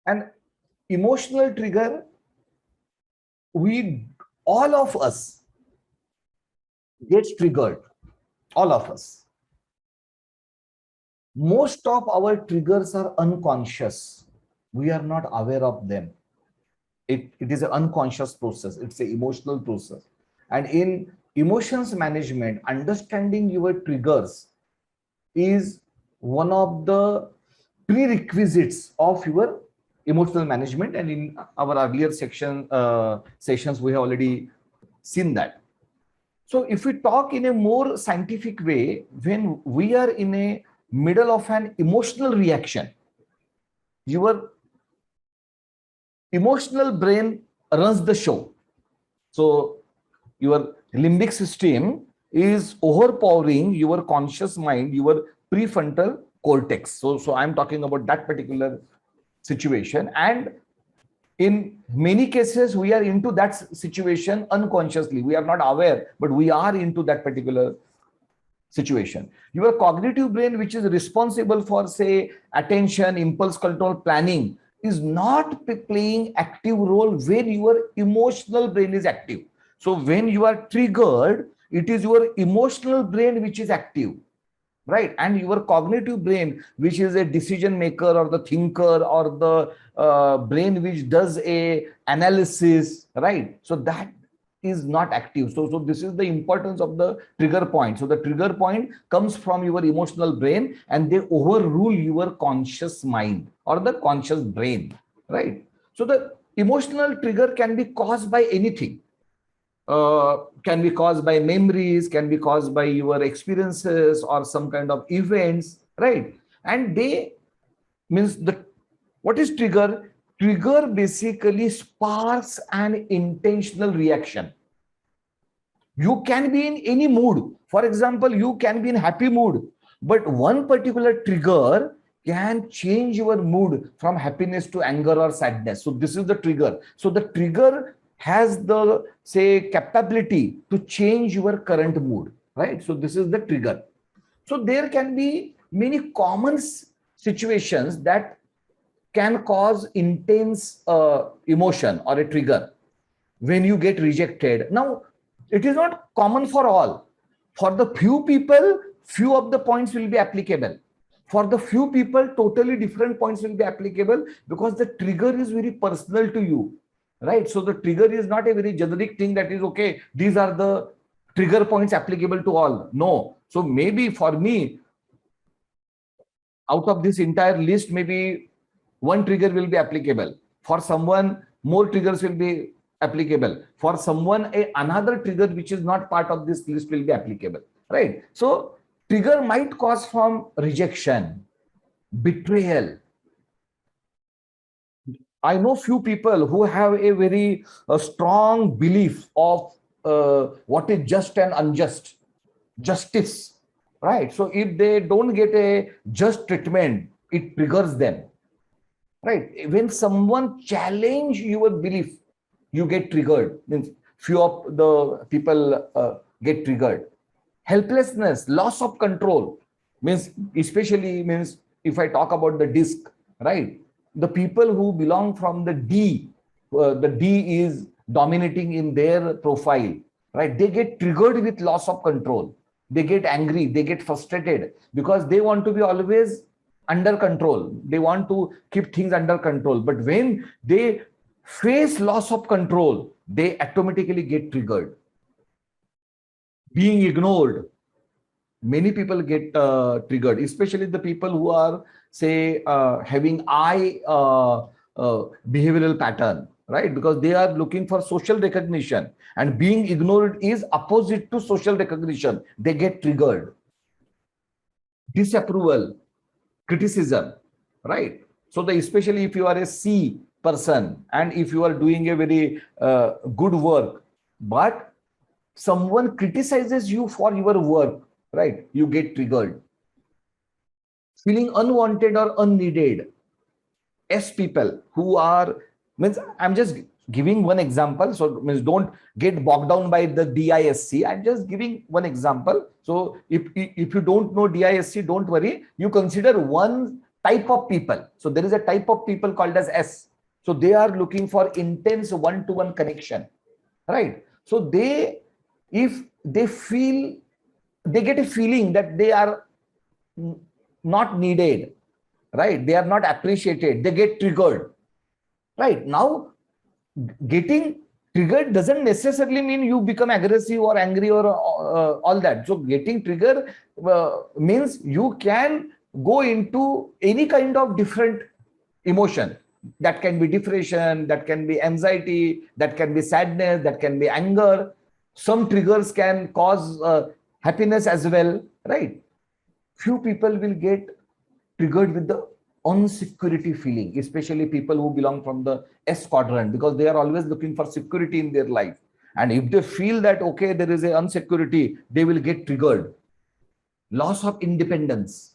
And emotional trigger, all of us gets triggered, all of us. Most of our triggers are unconscious. We are not aware of them. It is an unconscious process. It's an emotional process. And in emotions management, understanding your triggers is one of the prerequisites of your emotional management. And in our earlier sessions, we have already seen that. So if we talk in a more scientific way, when we are in a middle of an emotional reaction, your emotional brain runs the show. So your limbic system is overpowering your conscious mind, your prefrontal cortex. So I'm talking about that particular situation. And in many cases, we are into that situation unconsciously. We are not aware, but we are into that particular situation. Your cognitive brain, which is responsible for, say, attention, impulse control, planning, is not playing active role when your emotional brain is active. So when you are triggered, it is your emotional brain which is active, right? And your cognitive brain, which is a decision maker or the thinker or the brain which does a analysis, right? So that is not active. So this is the importance of the trigger point. So the trigger point comes from your emotional brain, and they overrule your conscious mind or the conscious brain, right? So the emotional trigger can be caused by anything. Can be caused by memories, can be caused by your experiences or some kind of events, right? And they means the what is trigger? Trigger basically sparks an intentional reaction. You can be in any mood. For example, you can be in happy mood, but one particular trigger can change your mood from happiness to anger or sadness. So this is the trigger. So the trigger has the, say, capability to change your current mood, right? So this is the trigger. So there can be many common situations that can cause intense emotion or a trigger. When you get rejected, now it is not common for all. For the few people, few of the points will be applicable. For the few people, totally different points will be applicable, because the trigger is very personal to you, right? So the trigger is not a very generic thing that is, okay, these are the trigger points applicable to all. No. So maybe for me, out of this entire list, maybe one trigger will be applicable. For someone, more triggers will be applicable. For someone, another trigger which is not part of this list will be applicable, right? So trigger might cause from rejection, betrayal. I know few people who have a very strong belief of what is just and unjust, justice, right? So if they don't get a just treatment, it triggers them, right? When someone challenge your belief, you get triggered. Means few of the people get triggered. Helplessness, loss of control, means especially means if I talk about the disc, right? The people who belong from the D is dominating in their profile, right? They get triggered with loss of control. They get angry, they get frustrated, because they want to be always under control. They want to keep things under control. But when they face loss of control, they automatically get triggered. Being ignored, many people get triggered, especially the people who are, say, having behavioral pattern, right? Because they are looking for social recognition, and being ignored is opposite to social recognition. They get triggered. Disapproval, criticism, right? So the, especially if you are a C person, and if you are doing a very good work, but someone criticizes you for your work, right? You get triggered. Feeling unwanted or unneeded. S people who are, means I'm just giving one example. So means don't get bogged down by the DISC. I'm just giving one example. So if you don't know DISC, don't worry. You consider one type of people. So there is a type of people called as S. So they are looking for intense one-to-one connection, right? So if they feel, they get a feeling that they are not needed, right? They are not appreciated. They get triggered, right? Now, getting triggered doesn't necessarily mean you become aggressive or angry or all that. So getting triggered means you can go into any kind of different emotion. That can be depression, that can be anxiety, that can be sadness, that can be anger. Some triggers can cause happiness as well, right? Few people will get triggered with the unsecurity feeling, especially people who belong from the S quadrant, because they are always looking for security in their life. And if they feel that, okay, there is a unsecurity, they will get triggered. Loss of independence,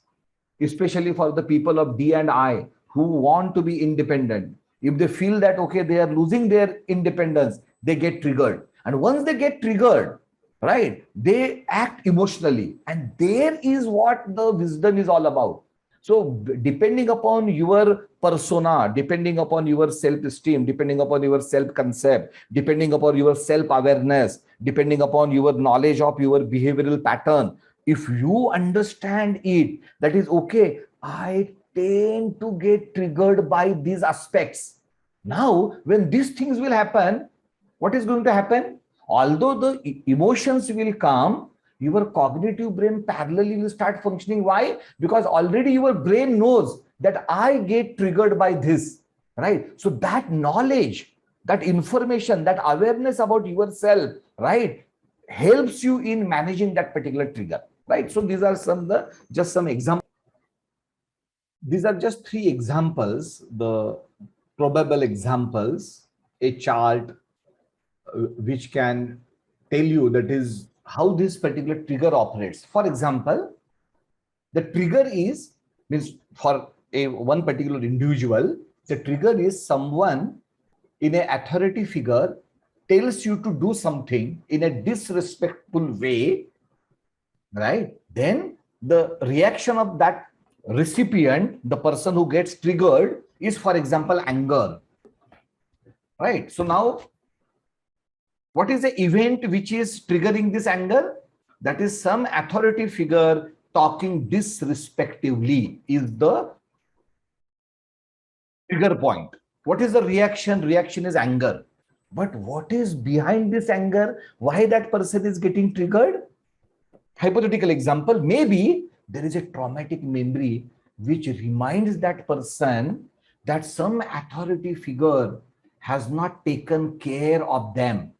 especially for the people of D and I who want to be independent. If they feel that, okay, they are losing their independence, they get triggered. And once they get triggered, right, they act emotionally. And there is what the wisdom is all about. So depending upon your persona, depending upon your self-esteem, depending upon your self-concept, depending upon your self-awareness, depending upon your knowledge of your behavioral pattern, if you understand it, that is okay, I tend to get triggered by these aspects. Now, when these things will happen, what is going to happen? Although the emotions will come, your cognitive brain parallelly will start functioning. Why? Because already your brain knows that I get triggered by this, right? So that knowledge, that information, that awareness about yourself, right, helps you in managing that particular trigger, right? So these are just some examples. These are just 3 examples, the probable examples, a chart which can tell you that is how this particular trigger operates. For example, the trigger means for one particular individual, the trigger is someone in an authority figure tells you to do something in a disrespectful way, right? Then the reaction of that recipient, the person who gets triggered, is, for example, anger, right? So now, what is the event which is triggering this anger? That is some authority figure talking disrespectively is the trigger point. What is the reaction? Reaction is anger. But what is behind this anger? Why that person is getting triggered? Hypothetical example, maybe there is a traumatic memory which reminds that person that some authority figure has not taken care of them.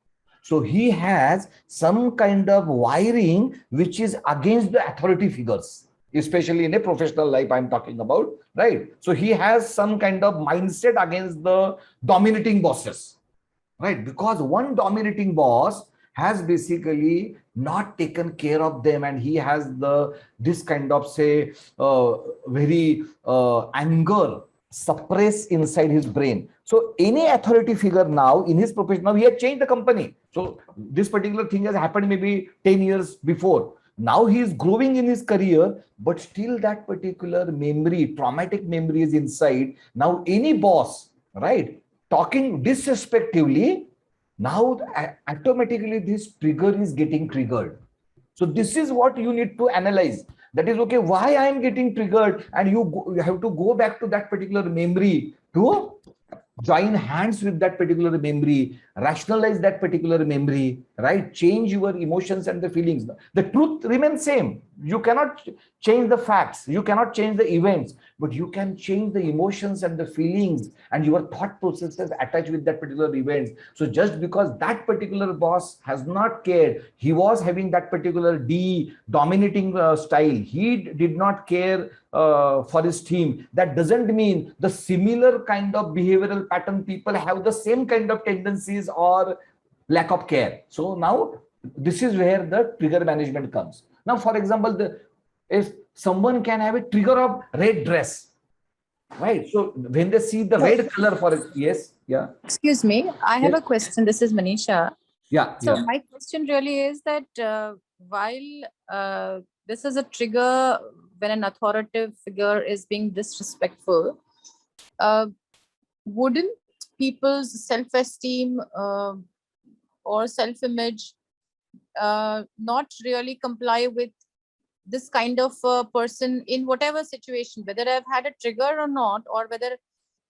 So he has some kind of wiring which is against the authority figures, especially in a professional life I'm talking about, right? So he has some kind of mindset against the dominating bosses, right? Because one dominating boss has basically not taken care of them, and he has this kind of, say, very anger suppressed inside his brain. So any authority figure now in his profession, now he has changed the company. So this particular thing has happened maybe 10 years before. Now he is growing in his career, but still that particular memory, traumatic memory is inside. Now any boss, right, talking disrespectively, now automatically this trigger is getting triggered. So this is what you need to analyze. That is, okay, why I am getting triggered, and you have to go back to that particular memory to join hands with that particular memory, rationalize that particular memory, right? Change your emotions and the feelings. The truth remains same. You cannot change the facts, you cannot change the events, but you can change the emotions and the feelings and your thought processes attached with that particular event. So just because that particular boss has not cared, he was having that particular dominating style, he did not care for his team, that doesn't mean the similar kind of behavioral pattern people have the same kind of tendencies or lack of care. So now this is where the trigger management comes. Now, for example, if someone can have a trigger of red dress, right? So when they see the red color for it, yes, yeah. Excuse me, I have Yes. a question. This is Manisha. Yeah, So yeah. my question really is that while this is a trigger when an authoritative figure is being disrespectful, uh, wouldn't people's self-esteem or self-image not really comply with this kind of person in whatever situation, whether I've had a trigger or not, or whether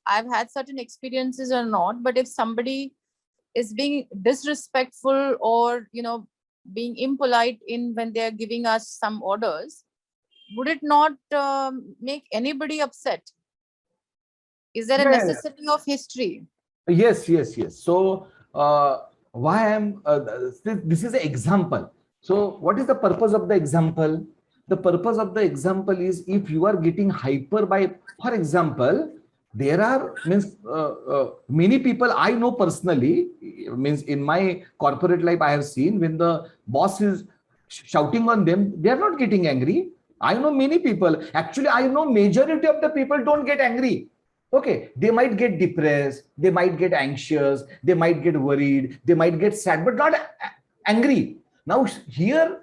I've had certain experiences or not? But if somebody is being disrespectful or being impolite in when they are giving us some orders, would it not make anybody upset? Is there a Yeah, yeah, necessity of history? yes, yes, yes. So, why I'm this is an example. So, what is the purpose of the example? The purpose of the example is if you are getting hyper by, for example, there are means many people I know personally, means in my corporate life I have seen when the boss is shouting on them, they are not getting angry. I know many people. Actually, I know majority of the people don't get angry. Okay, they might get depressed, they might get anxious, they might get worried, they might get sad, but not angry. Now, here,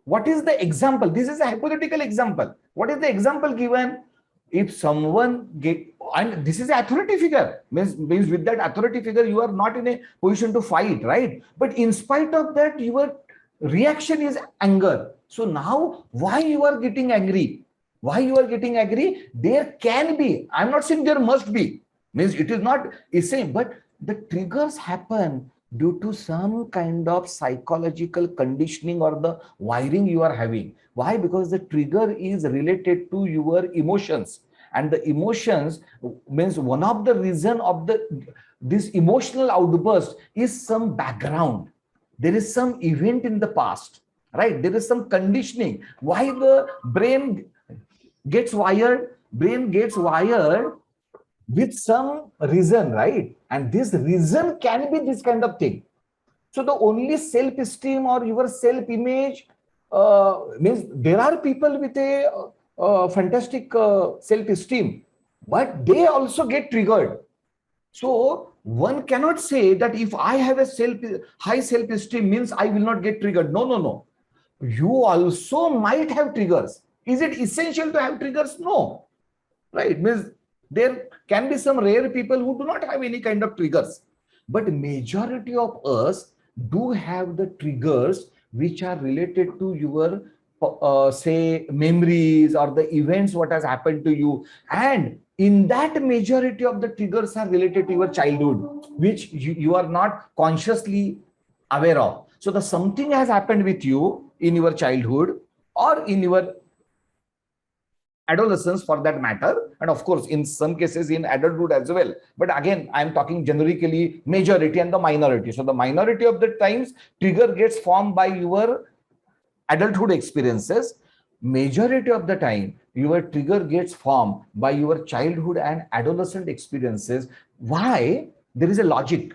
what is the example? This is a hypothetical example. What is the example given? If someone get, and this is an authority figure, means with that authority figure, you are not in a position to fight, right? But in spite of that, your reaction is anger. So now, why you are getting angry? Why you are getting angry? There can be, I'm not saying there must be, means it is not the same, but the triggers happen due to some kind of psychological conditioning or the wiring you are having. Why? Because the trigger is related to your emotions, and the emotions means one of the reason of the this emotional outburst is some background. There is some event in the past, right? There is some conditioning. Why the brain gets wired with some reason, right? And this reason can be this kind of thing. So the only self-esteem or your self-image means there are people with a fantastic self-esteem, but they also get triggered. So one cannot say that if I have a high self-esteem means I will not get triggered. No, no, no. You also might have triggers. Is it essential to have triggers? No. Right? Means there can be some rare people who do not have any kind of triggers. But majority of us do have the triggers which are related to your say memories or the events what has happened to you, and in that majority of the triggers are related to your childhood, which you are not consciously aware of. So the something has happened with you in your childhood or in your adolescence for that matter, and of course in some cases in adulthood as well, but again I'm talking generically majority and the minority. So the minority of the times trigger gets formed by your adulthood experiences. Majority of the time your trigger gets formed by your childhood and adolescent experiences. Why? There is a logic.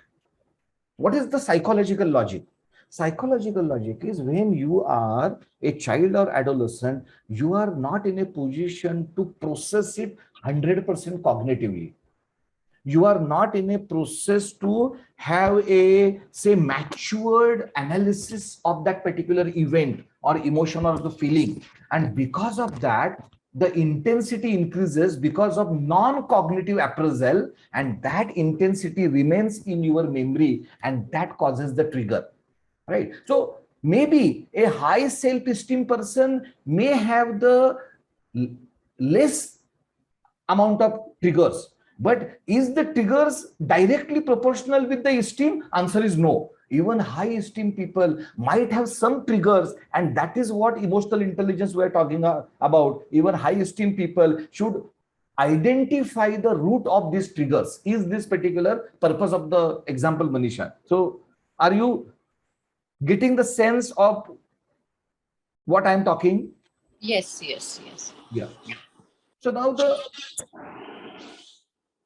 What is the psychological logic? Psychological logic is when you are a child or adolescent, you are not in a position to process it 100% cognitively. You are not in a process to have a, say, matured analysis of that particular event or emotion or the feeling. And because of that, the intensity increases because of non-cognitive appraisal, and that intensity remains in your memory, and that causes the trigger, right? So maybe a high self-esteem person may have the less amount of triggers, but is the triggers directly proportional with the esteem? Answer is no. Even high esteem people might have some triggers, and that is what emotional intelligence we are talking about. Even high esteem people should identify the root of these triggers. Is this particular purpose of the example, Manisha? So are you getting the sense of what I'm talking? Yes, yes, yes. Yeah. So now the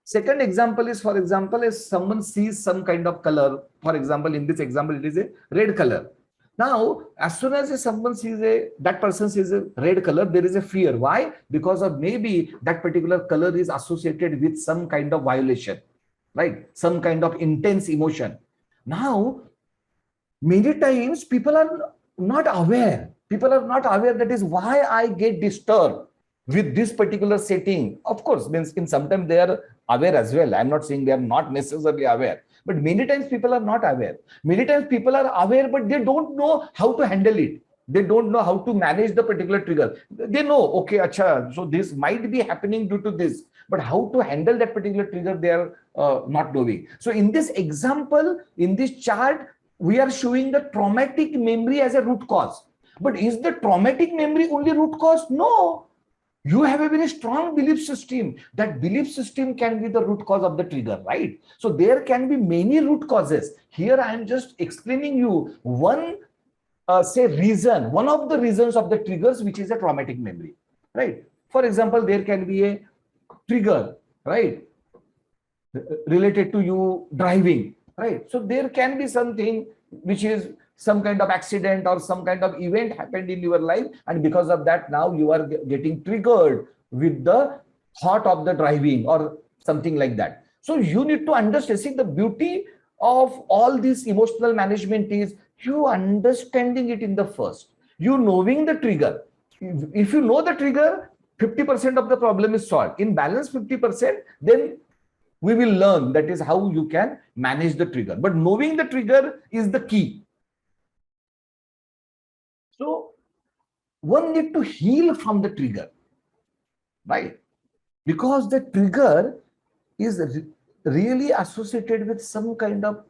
second example is, for example, if someone sees some kind of color, for example, in this example, it is a red color. Now, as soon as someone sees that person sees a red color, there is a fear. Why? Because of maybe that particular color is associated with some kind of violation, right? Some kind of intense emotion. Now, many times people are not aware. People are not aware that is why I get disturbed. with this particular setting. Of course, means in sometimes they are aware as well. I'm not saying they are not necessarily aware, but many times people are not aware. Many times people are aware, but they don't know how to handle it. They don't know how to manage the particular trigger. They know, okay, acha, so this might be happening due to this, but how to handle that particular trigger, they are not knowing. So in this example, in this chart, we are showing the traumatic memory as a root cause. But is the traumatic memory only root cause? No. You have a very strong belief system. That belief system can be the root cause of the trigger, right? So there can be many root causes. Here I am just explaining you one say reason, one of the reasons of the triggers, which is a traumatic memory, right? For example, there can be a trigger, right, related to you driving, right? So there can be something which is some kind of accident or some kind of event happened in your life, and because of that now you are getting triggered with the thought of the driving or something like that. So you need to understand, see, the beauty of all this emotional management is you understanding it in the first, you knowing the trigger. If you know the trigger, 50% of the problem is solved. In balance 50%, then we will learn that is how you can manage the trigger. But knowing the trigger is the key. So one need to heal from the trigger, right? Because the trigger is really associated with some kind of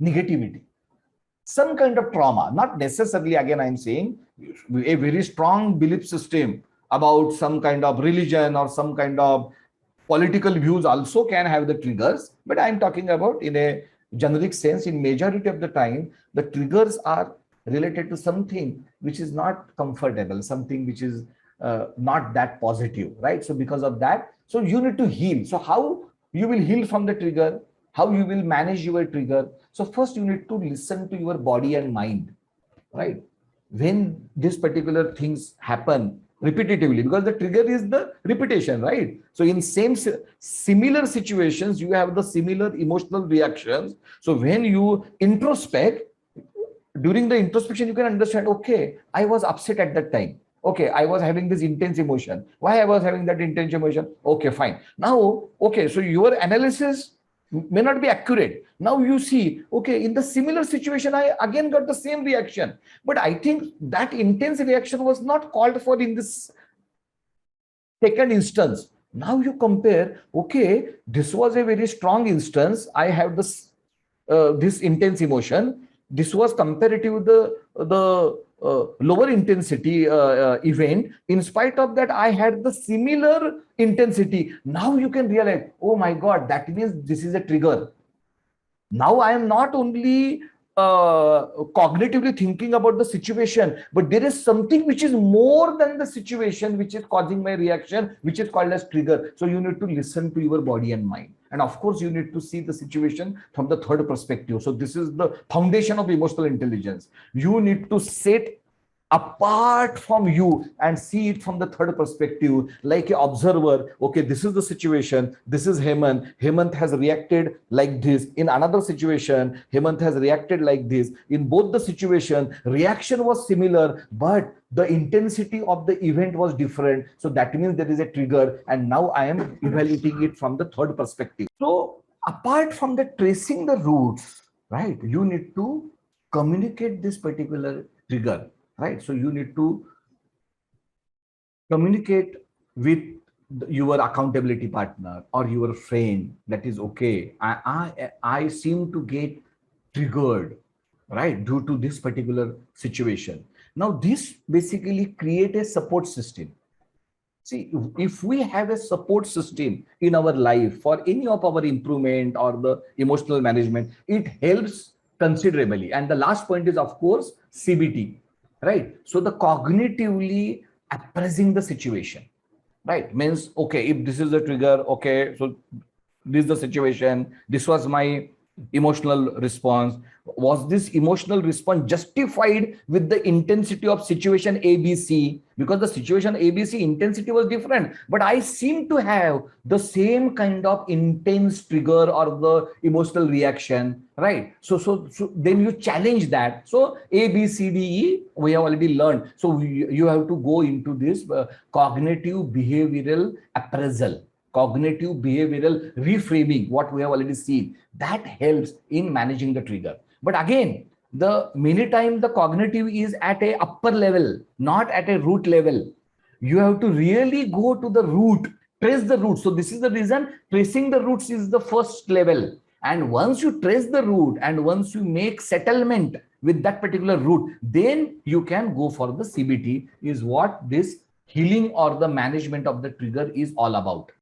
negativity, some kind of trauma. Not necessarily, again, I'm saying a very strong belief system about some kind of religion or some kind of political views also can have the triggers, but I'm talking about in a generic sense. In majority of the time, the triggers are related to something which is not comfortable, something which is not that positive, right? So because of that, so you need to heal. So how you will heal from the trigger, how you will manage your trigger? So first you need to listen to your body and mind, right? When these particular things happen repetitively, because the trigger is the repetition, right? So in similar situations, you have the similar emotional reactions. So when you introspect, during the introspection, you can understand, okay, I was upset at that time. Okay, I was having this intense emotion. Why I was having that intense emotion? Okay, fine. Now, okay, so your analysis may not be accurate. Now you see, okay, in the similar situation, I again got the same reaction. But I think that intense reaction was not called for in this second instance. Now you compare, okay, this was a very strong instance. I have this intense emotion. This was comparative the lower intensity event. In spite of that, I had the similar intensity. Now you can realize, oh my God, that means this is a trigger. Now I am not only cognitively thinking about the situation, but there is something which is more than the situation which is causing my reaction, which is called as trigger. So you need to listen to your body and mind. And of course, you need to see the situation from the third perspective. So this is the foundation of emotional intelligence. You need to set apart from you and see it from the third perspective, like an observer. Okay, this is the situation. This is Hemant. Hemant has reacted like this. In another situation, Hemant has reacted like this. In both the situation, reaction was similar, but the intensity of the event was different. So that means there is a trigger. And now I am evaluating it from the third perspective. So apart from the tracing the roots, right, you need to communicate this particular trigger. Right. So you need to communicate with your accountability partner or your friend. That is okay. I seem to get triggered, right, due to this particular situation. Now, this basically create a support system. See, if we have a support system in our life for any of our improvement or the emotional management, it helps considerably. And the last point is, of course, CBT, right? So the cognitively appraising the situation, right? Means, okay, if this is the trigger, okay, so this is the situation, this was my emotional response. Was this emotional response justified with the intensity of situation ABC? Because the situation ABC intensity was different, but I seem to have the same kind of intense trigger or the emotional reaction, right? So then you challenge that. So ABCDE we have already learned. So you have to go into this cognitive behavioral appraisal, cognitive behavioral reframing, what we have already seen. That helps in managing the trigger. But again, the many time the cognitive is at a upper level, not at a root level. You have to really go to the root, trace the root. So this is the reason tracing the roots is the first level. And once you trace the root and once you make settlement with that particular root, then you can go for the CBT, is what this healing or the management of the trigger is all about.